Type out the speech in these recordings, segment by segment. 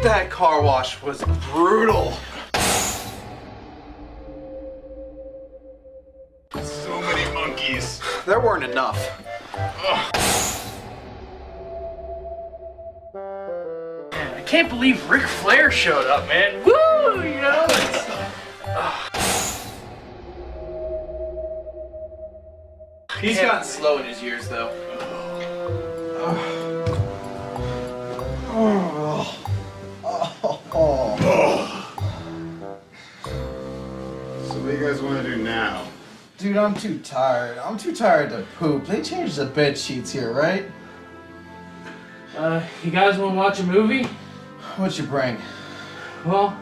That car wash was brutal. So many monkeys. There weren't enough. Man, I can't believe Ric Flair showed up, man. Woo! You know, He's gotten slow in his years, though. So what do you guys want to do now? Dude, I'm too tired. I'm too tired to poop. They changed the bed sheets here, right? you guys want to watch a movie? What'd you bring? Well,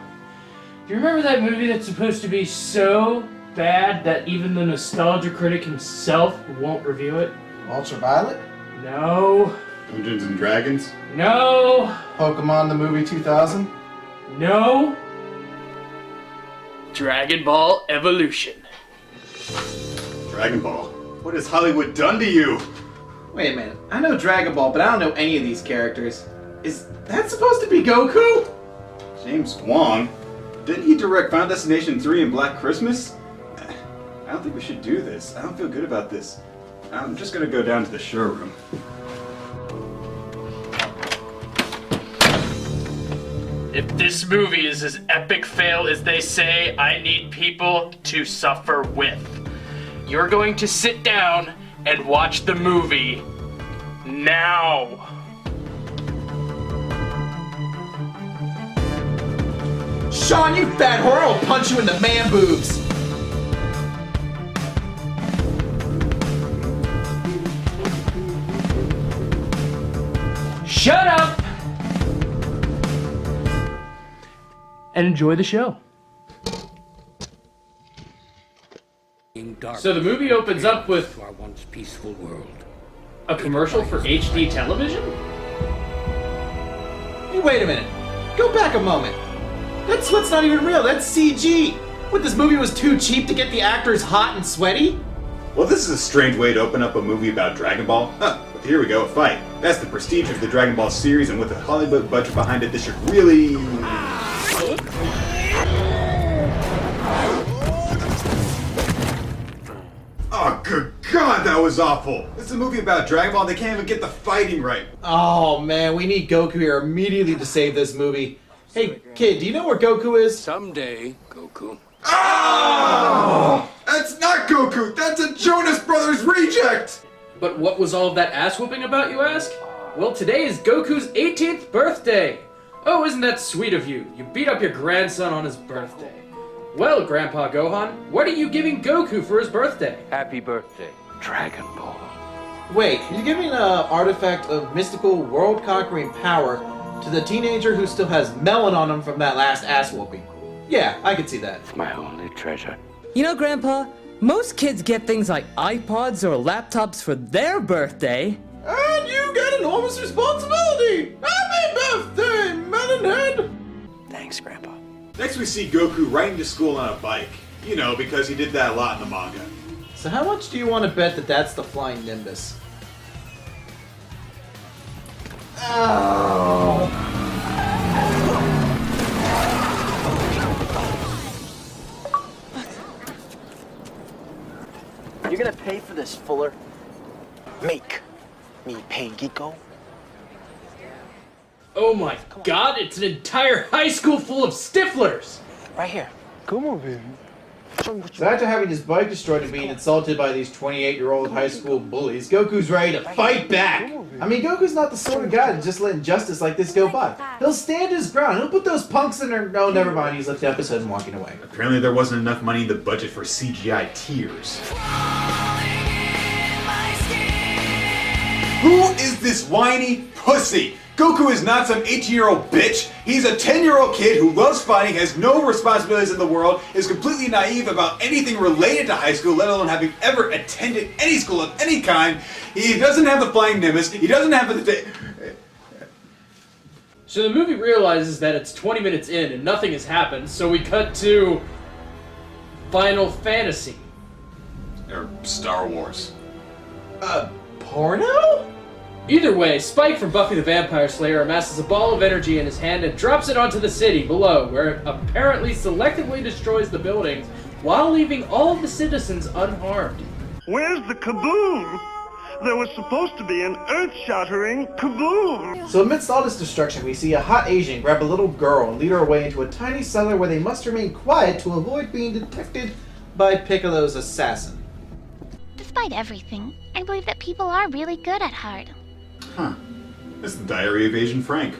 do you remember that movie that's supposed to be so bad that even the nostalgia critic himself won't review it? Ultraviolet? No. Dungeons and Dragons? No. Pokemon the movie 2000? No. Dragon Ball Evolution. Dragon Ball? What has Hollywood done to you? Wait a minute. I know Dragon Ball, but I don't know any of these characters. Is that supposed to be Goku? James Wong? Didn't he direct Final Destination 3 and Black Christmas? I don't think we should do this. I don't feel good about this. I'm just gonna go down to the showroom. If this movie is as epic fail as they say, I need people to suffer with. You're going to sit down and watch the movie now. Sean, you fat whore! I'll punch you in the man boobs! Shut up! And enjoy the show. So the movie opens up with our once peaceful world. a commercial for HD television? Hey, wait a minute. Go back a moment. That's what's not even real. That's CG. What, this movie was too cheap to get the actors hot and sweaty? Well, this is a strange way to open up a movie about Dragon Ball. Huh, but here we go, a fight. That's the prestige of the Dragon Ball series, and with a Hollywood budget behind it, this should really... Oh, good God, that was awful! This is a movie about Dragon Ball, and they can't even get the fighting right. Oh man, we need Goku here immediately to save this movie. Hey, kid, do you know where Goku is? Someday, Goku. Oh! That's not Goku! That's a Jonas Brothers reject! But what was all of that ass whooping about, you ask? Well, today is Goku's 18th birthday. Oh, isn't that sweet of you? You beat up your grandson on his birthday. Well, Grandpa Gohan, what are you giving Goku for his birthday? Happy birthday, Dragon Ball. Wait, you're giving an artifact of mystical world-conquering power to the teenager who still has melon on him from that last ass whooping. Yeah, I could see that. It's my only treasure. You know, Grandpa, most kids get things like iPods or laptops for their birthday. And you get enormous responsibility! Happy birthday, Melonhead! Thanks, Grandpa. Next we see Goku riding to school on a bike. You know, because he did that a lot in the manga. So how much do you want to bet that that's the flying Nimbus? Oh. You're gonna pay for this, Fuller? Make me pay, Geeko. Oh my god, it's an entire high school full of stiflers! Right here. Come on, baby. Show me what So after having his bike destroyed and being insulted by these 28-year-old high school bullies, Goku's ready to fight back! I mean, Goku's not the sort of guy to just let injustice like this go by. He'll stand his ground. He'll put those punks in their... No, never mind. He's left the episode and walking away. Apparently there wasn't enough money in the budget for CGI tears. Who is this whiny pussy? Goku is not some 18-year-old bitch. He's a 10-year-old kid who loves fighting, has no responsibilities in the world, is completely naive about anything related to high school, let alone having ever attended any school of any kind. He doesn't have the flying Nimbus. He doesn't have the... So the movie realizes that it's 20 minutes in and nothing has happened, so we cut to Final Fantasy. Or Star Wars. Porno? Either way, Spike from Buffy the Vampire Slayer amasses a ball of energy in his hand and drops it onto the city below, where it apparently selectively destroys the buildings while leaving all of the citizens unharmed. Where's the kaboom? There was supposed to be an earth-shattering kaboom! So amidst all this destruction, we see a hot Asian grab a little girl and lead her away into a tiny cellar where they must remain quiet to avoid being detected by Piccolo's assassin. Despite everything, I believe that people are really good at heart. Huh. It's the Diary of Asian Frank.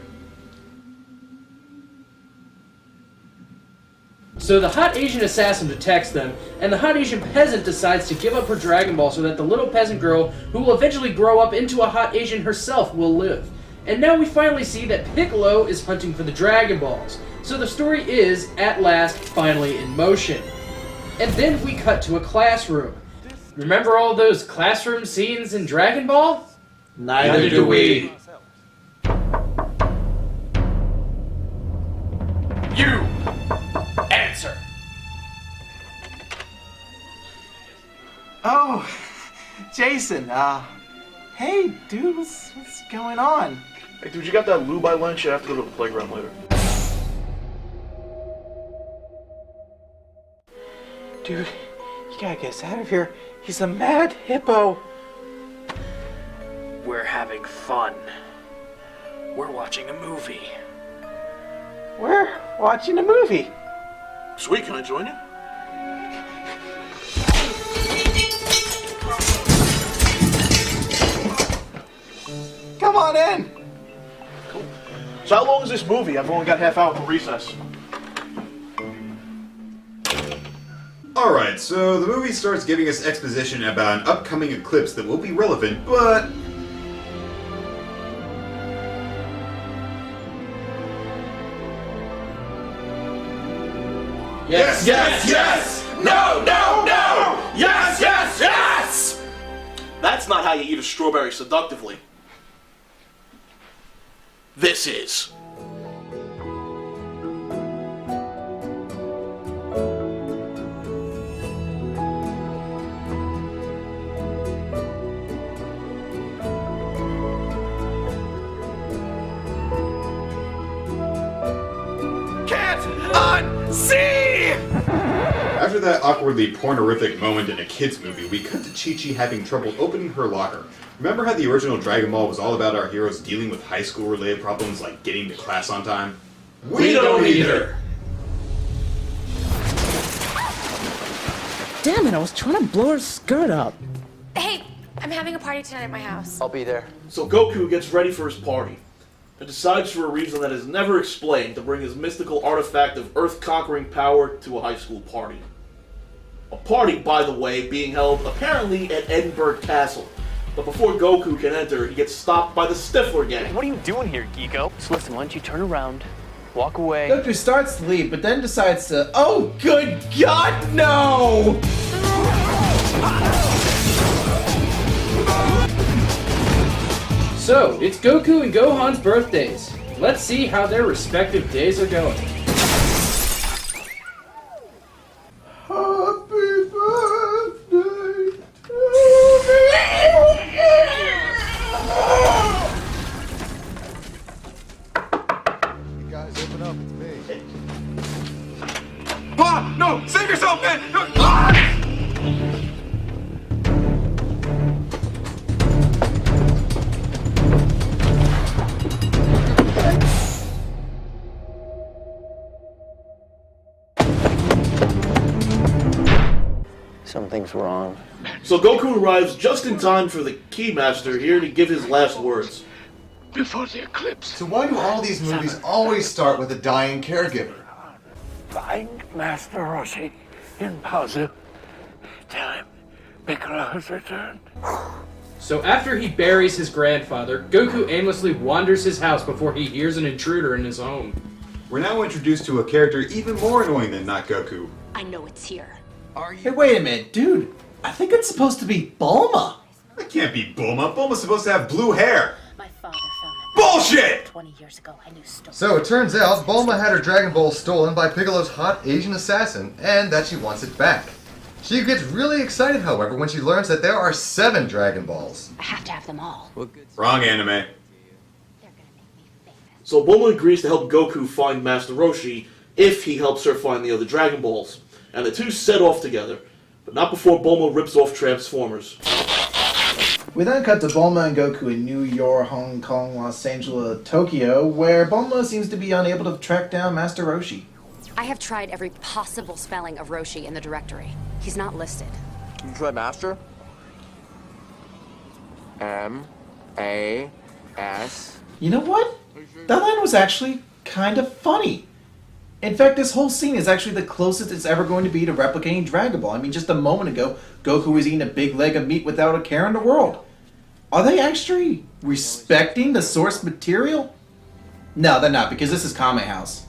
So the hot Asian assassin detects them, and the hot Asian peasant decides to give up her Dragon Ball so that the little peasant girl, who will eventually grow up into a hot Asian herself, will live. And now we finally see that Piccolo is hunting for the Dragon Balls. So the story is, at last, finally in motion. And then we cut to a classroom. Remember all those classroom scenes in Dragon Ball? Neither do we. You! Answer! Oh, Jason, hey, dude, what's going on? Hey, dude, you got that lube by lunch? I have to go to the playground later. Dude, you gotta get us out of here. He's a mad hippo. We're having fun. We're watching a movie. We're watching a movie. Sweet, can I join you? Come on in. Cool. So how long is this movie? I've only got half hour for recess. Alright, so the movie starts giving us exposition about an upcoming eclipse that will be relevant, but... Yes, yes, yes! No, no, no! Yes, yes, yes! That's not how you eat a strawberry seductively. This is. See! After that awkwardly pornorific moment in a kid's movie, we cut to Chi-Chi having trouble opening her locker. Remember how the original Dragon Ball was all about our heroes dealing with high school related problems like getting to class on time? We don't either! Damn it, I was trying to blow her skirt up. Hey, I'm having a party tonight at my house. I'll be there. So Goku gets ready for his party and decides for a reason that is never explained to bring his mystical artifact of earth-conquering power to a high school party. A party, by the way, being held apparently at Edinburgh Castle. But before Goku can enter, he gets stopped by the Stifler gang. What are you doing here, Geeko? So listen, why don't you turn around, walk away. Goku starts to leave, but then decides to... Oh, good God, no! So, it's Goku and Gohan's birthdays. Let's see how their respective days are going. Happy birthday to You guys open up, it's me. Ah! No! Save yourself, man! No! Ah! Something's wrong. So Goku arrives just in time for the Keymaster here to give his last words. Before the eclipse. So why do all these movies always start with a dying caregiver? Find Master Roshi in Pazu. Tell him Piccolo's Return. So after he buries his grandfather, Goku aimlessly wanders his house before he hears an intruder in his home. We're now introduced to a character even more annoying than not Goku. I know it's here. Hey, wait a minute, dude. I think it's supposed to be Bulma. That can't be Bulma. Bulma's supposed to have blue hair. My father found it Bullshit! 20 years ago. I knew stolen. So it turns out Bulma had her Dragon Ball stolen by Piccolo's hot Asian assassin, and that she wants it back. She gets really excited, however, when she learns that there are 7 Dragon Balls. I have to have them all. Wrong anime. So Bulma agrees to help Goku find Master Roshi if he helps her find the other Dragon Balls. And the two set off together, but not before Bulma rips off Transformers. We then cut to Bulma and Goku in New York, Hong Kong, Los Angeles, Tokyo, where Bulma seems to be unable to track down Master Roshi. I have tried every possible spelling of Roshi in the directory. He's not listed. You try Master? M-A-S. You know what? That line was actually kind of funny. In fact, this whole scene is actually the closest it's ever going to be to replicating Dragon Ball. I mean, just a moment ago, Goku was eating a big leg of meat without a care in the world. Are they actually respecting the source material? No, they're not, because this is Kame House.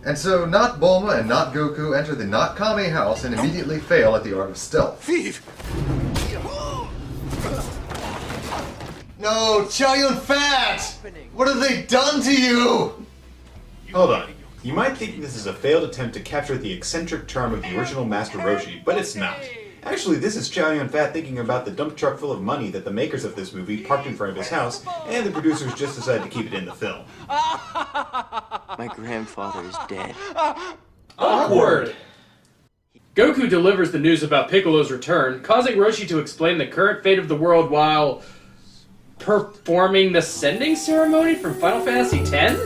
And so, not Bulma and not Goku enter the not Kame house and immediately fail at the art of stealth. No, Chow Yun Fat! What have they done to you? Hold on. You might think this is a failed attempt to capture the eccentric charm of the original Master Roshi, but it's not. Actually, this is Chow Yun Fat thinking about the dump truck full of money that the makers of this movie parked in front of his house, and the producers just decided to keep it in the film. My grandfather is dead. Awkward! Goku delivers the news about Piccolo's return, causing Roshi to explain the current fate of the world while performing the sending ceremony from Final Fantasy X?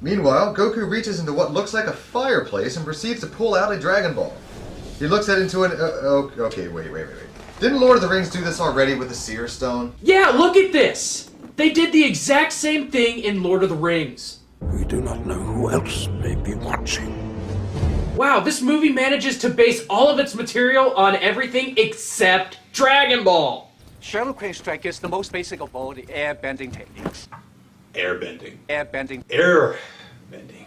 Meanwhile, Goku reaches into what looks like a fireplace and proceeds to pull out a Dragon Ball. He looks at into an... okay, wait. Didn't Lord of the Rings do this already with the Seer Stone? Yeah, look at this! They did the exact same thing in Lord of the Rings. We do not know who else may be watching. Wow, this movie manages to base all of its material on everything except Dragon Ball. Shallow crane strike is the most basic of all the air bending techniques. Airbending. Airbending. Airbending.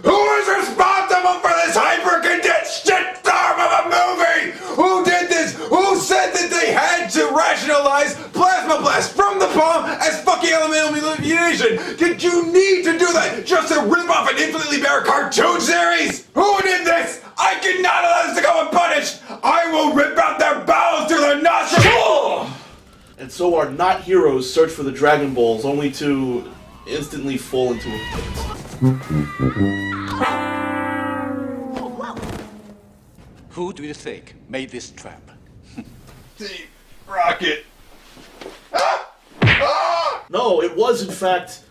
Who is responsible for this hyper-condensed shitstorm of a movie? Who did this? Who said that they had to rationalize Plasma Blast from the palm as fucking elemental manipulation? Did you need to do that just to rip off an infinitely better cartoon series? Who did this? I cannot allow this to go unpunished! I will rip out their bowels through their nostrils! And so our not heroes search for the Dragon Balls, only to instantly fall into a pit. Who do you think made this trap? Team Rocket. No, it was in fact...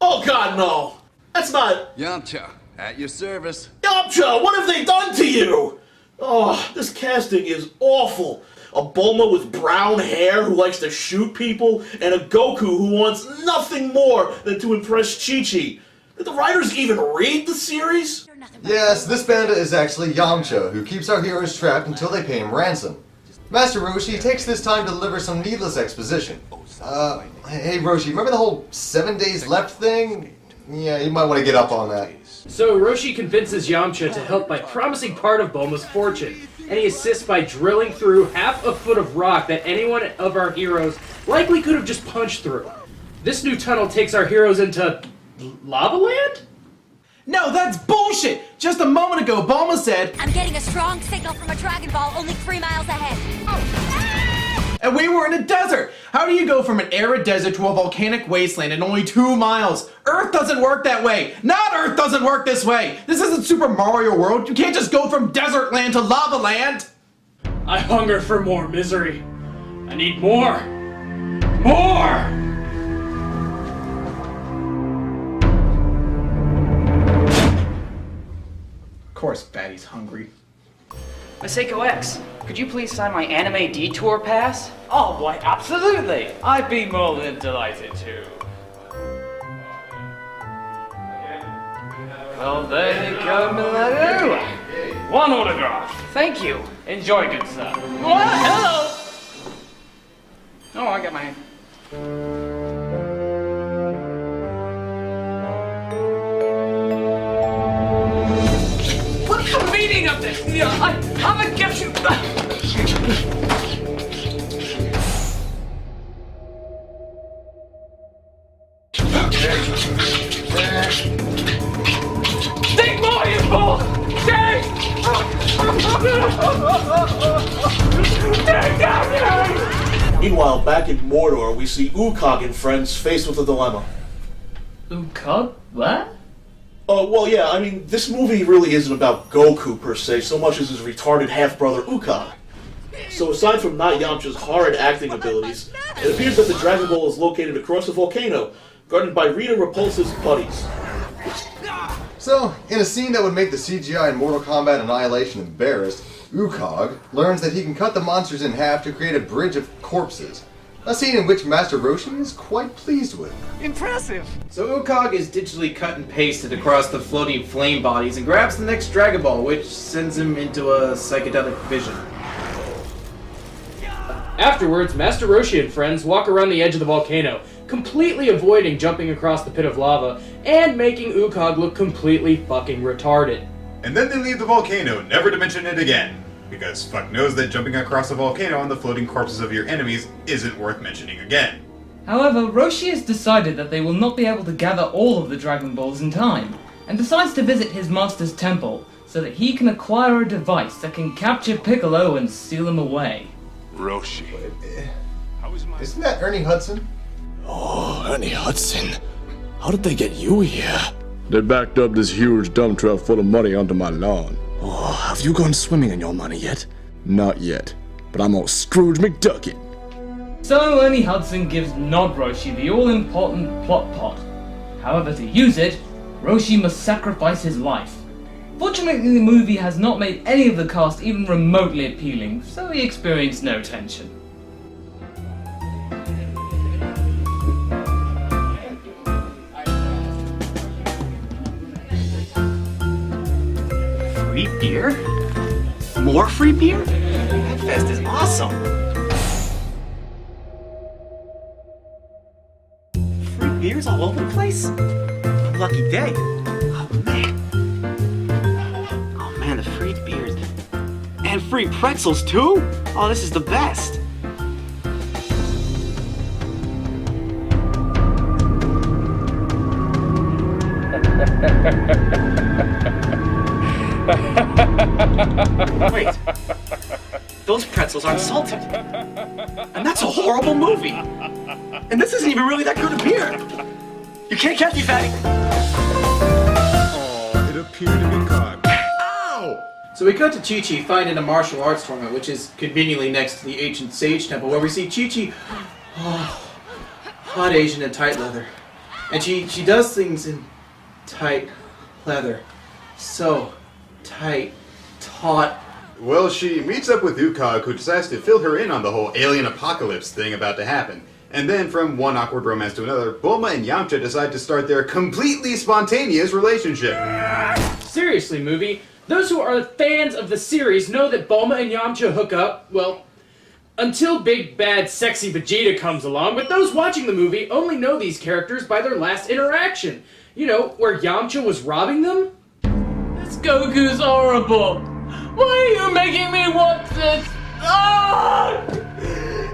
Oh god, no! That's not... Yamcha, at your service. Yamcha, what have they done to you? Oh, this casting is awful. A Bulma with brown hair who likes to shoot people, and a Goku who wants nothing more than to impress Chi-Chi. Did the writers even read the series? Yes, this bandit is actually Yamcha, who keeps our heroes trapped until they pay him ransom. Master Roshi takes this time to deliver some needless exposition. Hey Roshi, remember the whole 7 days left thing? Yeah, you might want to get up on that. So Roshi convinces Yamcha to help by promising part of Bulma's fortune, and he assists by drilling through half a foot of rock that any one of our heroes likely could have just punched through. This new tunnel takes our heroes into Lava Land? No, that's bullshit! Just a moment ago, Bulma said, I'm getting a strong signal from a Dragon Ball only 3 miles ahead. and we were in a desert! How do you go from an arid desert to a volcanic wasteland in only 2 miles? Earth doesn't work that way! Not Earth doesn't work this way! This isn't Super Mario World! You can't just go from desert land to lava land! I hunger for more misery. I need more! More! Of course, Fatty's hungry. Masako X, could you please sign my anime detour pass? Oh boy, absolutely! I'd be more than delighted to. Well, there you go, Milano. One autograph. Thank you. Enjoy, good sir. What? Hello! Oh, I got my... What's the meaning of this? I'm gonna get you back! Meanwhile, back in Mordor, we see Ukog and friends faced with a dilemma. Ukog? What? Oh, well, yeah, I mean, this movie really isn't about Goku, per se, so much as his retarded half-brother Ukog. So aside from not Yamcha's horrid acting abilities, it appears that the Dragon Ball is located across a volcano, guarded by Rita Repulsa's buddies. So, in a scene that would make the CGI in Mortal Kombat Annihilation embarrassed, Ukog learns that he can cut the monsters in half to create a bridge of corpses. A scene in which Master Roshi is quite pleased with. Impressive! So Ukog is digitally cut and pasted across the floating flame bodies and grabs the next Dragon Ball, which sends him into a psychedelic vision. Afterwards, Master Roshi and friends walk around the edge of the volcano, completely avoiding jumping across the pit of lava, and making Ukog look completely fucking retarded. And then they leave the volcano, never to mention it again. Because fuck knows that jumping across a volcano on the floating corpses of your enemies isn't worth mentioning again. However, Roshi has decided that they will not be able to gather all of the Dragon Balls in time, and decides to visit his master's temple so that he can acquire a device that can capture Piccolo and seal him away. Roshi. Isn't that Ernie Hudson? Oh, Ernie Hudson. How did they get you here? They backed up this huge dump truck full of money onto my lawn. Oh, have you gone swimming in your money yet? Not yet, but I'm gonna Scrooge McDuck it. So Ernie Hudson gives Nod Roshi the all-important plot pot. However, to use it, Roshi must sacrifice his life. Fortunately, the movie has not made any of the cast even remotely appealing, so he experienced no tension. Free beer? More free beer? That fest is awesome! Free beers all over the place? Lucky day. Oh man. Oh man, the free beers. And free pretzels too? Oh, this is the best. Wait, those pretzels aren't salted. And that's a horrible movie. And this isn't even really that good a beer. You can't catch me, fatty. Oh, it appeared to be caught. Ow! So we cut to Chi-Chi finding a martial arts tournament, which is conveniently next to the ancient sage temple, where we see Chi-Chi, hot Asian in tight leather. And she does things in tight leather. So tight, taut. Well, she meets up with Ukog, who decides to fill her in on the whole alien apocalypse thing about to happen. And then, from one awkward romance to another, Bulma and Yamcha decide to start their completely spontaneous relationship. Seriously, movie, those who are fans of the series know that Bulma and Yamcha hook up, well, until big, bad, sexy Vegeta comes along, but those watching the movie only know these characters by their last interaction. You know, where Yamcha was robbing them? This Goku's horrible! Why are you making me watch this? Ah!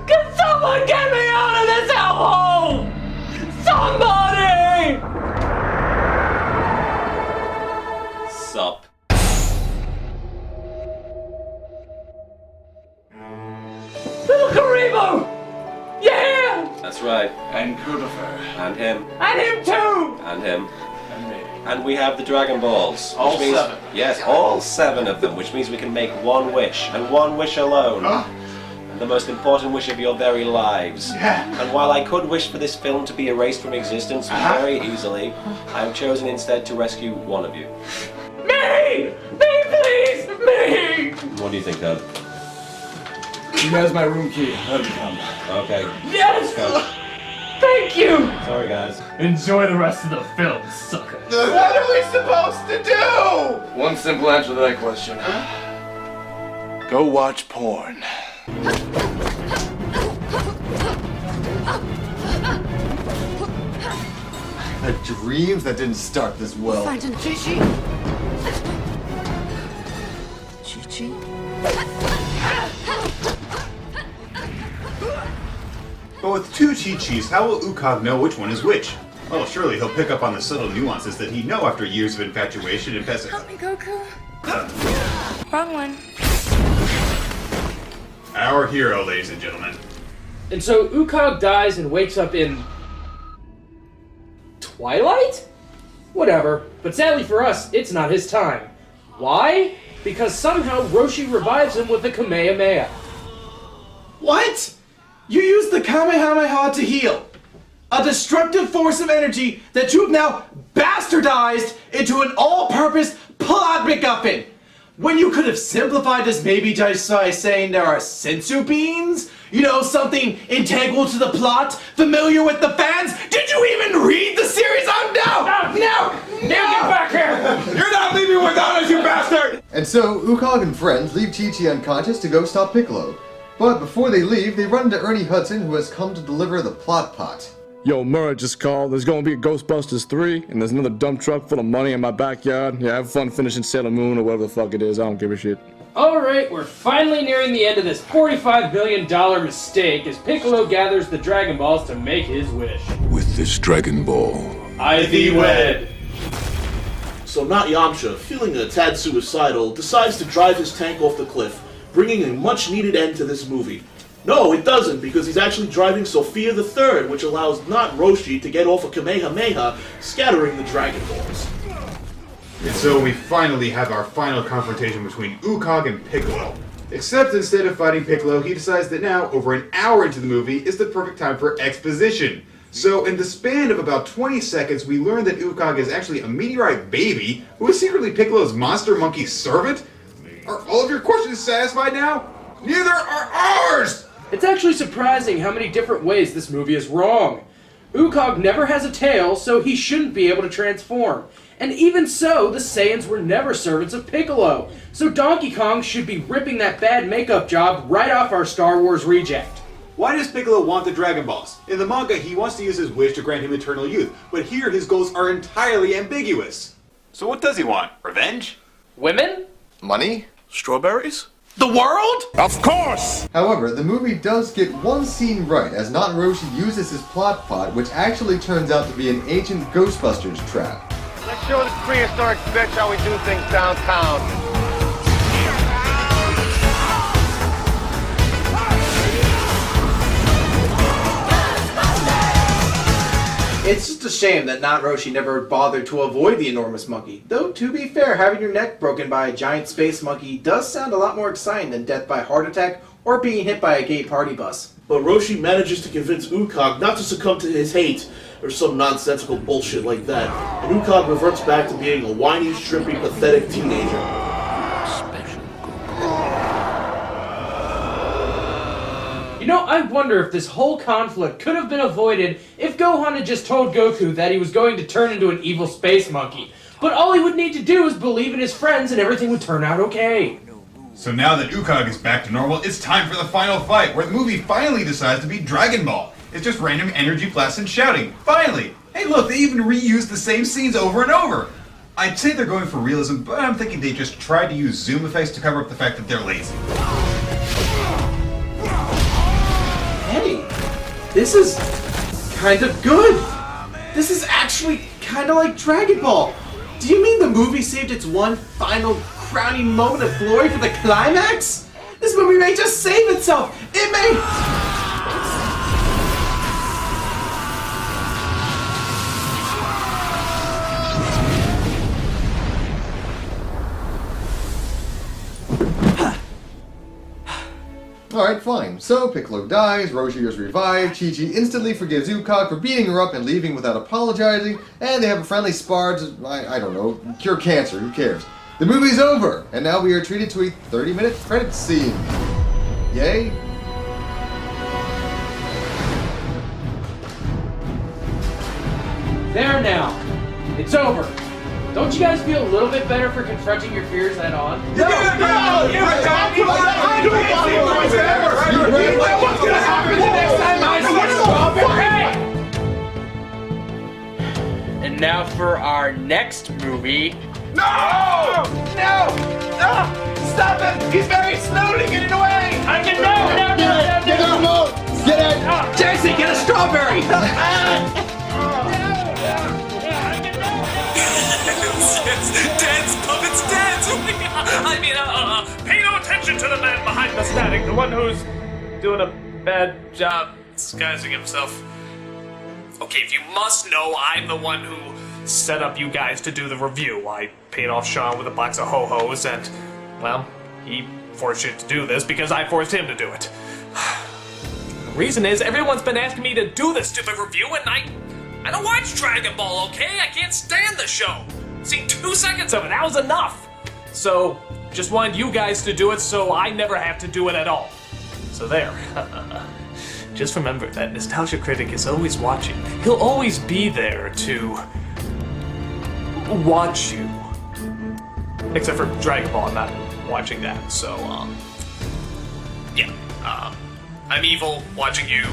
Can someone get me out of this hellhole? Somebody! Sup. Little Karibo! Yeah! That's right. And Kudifer. And him. And him too! And him. And me. And we have the Dragon Balls. All which means, 7. Yes, all 7 of them, which means we can make one wish, and one wish alone. And the most important wish of your very lives. Yeah. And while I could wish for this film to be erased from existence very easily, I have chosen instead to rescue one of you. Me! Me, please! Me! What do you think, Dad? He has my room key. Let him come. Okay. Yes! Let's go. Thank you! Sorry, guys. Enjoy the rest of the film, sucker. What are we supposed to do? One simple answer to that question. Go watch porn. I dreamed that didn't start this well. Phantom Chi-Chi? Chi-Chi? But with 2 Chi-Chis, how will Ukog know which one is which? Well, surely he'll pick up on the subtle nuances that he'd know after years of infatuation and Help me, Goku. Wrong one. Our hero, ladies and gentlemen. And so Ukog dies and wakes up in... Twilight? Whatever. But sadly for us, it's not his time. Why? Because somehow Roshi revives him with a Kamehameha. What? You used the Kamehameha to heal. A destructive force of energy that you have now bastardized into an all-purpose plot MacGuffin. When you could have simplified this maybe just by saying there are sensu beans? You know, something integral to the plot, familiar with the fans? Did you even read the series? No! Get back here! You're not leaving without us, you bastard! And so, Ukog and friends leave Chi-Chi unconscious to go stop Piccolo. But before they leave, they run into Ernie Hudson, who has come to deliver the plot pot. Yo, Murray just called. There's gonna be a Ghostbusters 3, and there's another dump truck full of money in my backyard. Yeah, have fun finishing Sailor Moon or whatever the fuck it is. I don't give a shit. Alright, we're finally nearing the end of this $45 billion mistake as Piccolo gathers the Dragon Balls to make his wish. With this Dragon Ball, I thee wed. So not Yamcha, feeling a tad suicidal, decides to drive his tank off the cliff, bringing a much-needed end to this movie. No, it doesn't, because he's actually driving Sophia the Third, which allows not Roshi to get off a Kamehameha, scattering the Dragon Balls. And so we finally have our final confrontation between Ukog and Piccolo. Except instead of fighting Piccolo, he decides that now, over an hour into the movie, is the perfect time for exposition. So in the span of about 20 seconds, we learn that Ukog is actually a meteorite baby who is secretly Piccolo's monster monkey servant? Are all of your questions satisfied now? Neither are ours! It's actually surprising how many different ways this movie is wrong. Ukog never has a tail, so he shouldn't be able to transform. And even so, the Saiyans were never servants of Piccolo, so Donkey Kong should be ripping that bad makeup job right off our Star Wars reject. Why does Piccolo want the Dragon Balls? In the manga, he wants to use his wish to grant him eternal youth, but here his goals are entirely ambiguous. So what does he want? Revenge? Women? Money? Strawberries? The world? of course! However, the movie does get one scene right, as Not Roshi uses his plot pot, which actually turns out to be an ancient Ghostbusters trap. Let's show this prehistoric bitch how we do things downtown. It's just a shame that Not Roshi never bothered to avoid the enormous monkey. Though, to be fair, having your neck broken by a giant space monkey does sound a lot more exciting than death by heart attack or being hit by a gay party bus. But Roshi manages to convince Ukog not to succumb to his hate, or some nonsensical bullshit like that, and Ukog reverts back to being a whiny, strippy, pathetic teenager. You know, I wonder if this whole conflict could have been avoided if Gohan had just told Goku that he was going to turn into an evil space monkey. But all he would need to do is believe in his friends and everything would turn out okay. So now that Ukog is back to normal, it's time for the final fight, where the movie finally decides to be Dragon Ball. It's just random energy blasts and shouting. Finally! Hey look, they even reused the same scenes over and over! I'd say they're going for realism, but I'm thinking they just tried to use zoom effects to cover up the fact that they're lazy. Hey, this is kind of good. This is actually kind of like Dragon Ball. Do you mean the movie saved its one final crowning moment of glory for the climax? This movie may just save itself. It may... Alright, fine. So, Piccolo dies, Roshi is revived, Chi-Chi instantly forgives Ukog for beating her up and leaving without apologizing, and they have a friendly spar to, I don't know, cure cancer, who cares? The movie's over, and now we are treated to a 30-minute credits scene. Yay? There now. It's over. Don't you guys feel a little bit better for confronting your fears head on? No! What's gonna happen the next time I see And now for our next movie. No! No! Stop him! He's very slowly getting away! I can no! Get out! Jesse, get a strawberry! Dance, puppets, dance! I mean, Attention to the man behind the static, the one who's doing a bad job disguising himself. Okay, if you must know, I'm the one who set up you guys to do the review. I paid off Sean with a box of ho-hos and, well, he forced you to do this because I forced him to do it. The reason is everyone's been asking me to do this stupid review and I don't watch Dragon Ball, okay? I can't stand the show. I've seen 2 seconds of it, that was enough. So, just wanted you guys to do it so I never have to do it at all. So there. Just remember that Nostalgia Critic is always watching. He'll always be there to watch you. Except for Dragon Ball, I'm not watching that, so, yeah. I'm evil, watching you,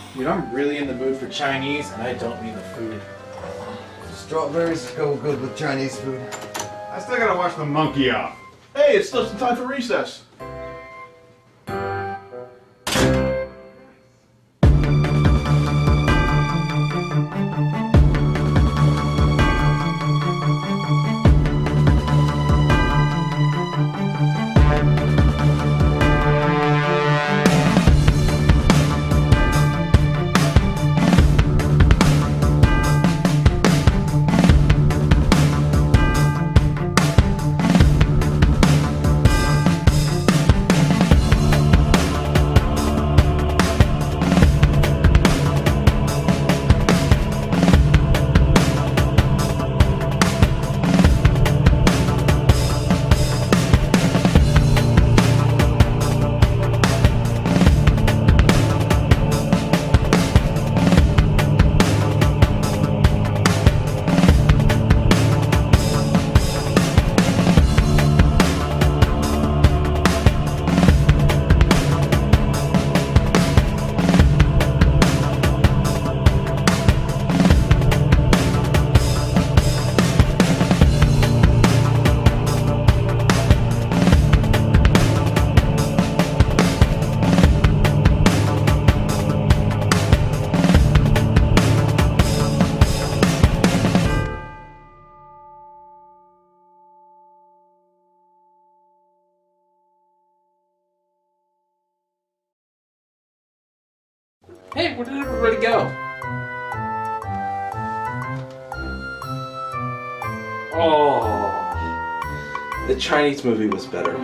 I mean, I'm really in the mood for Chinese, and I don't mean the food. Strawberries go good with Chinese food. I still gotta watch the monkey off. Hey, it's still some time for recess. Hey, where did everybody go? Oh, the Chinese movie was better.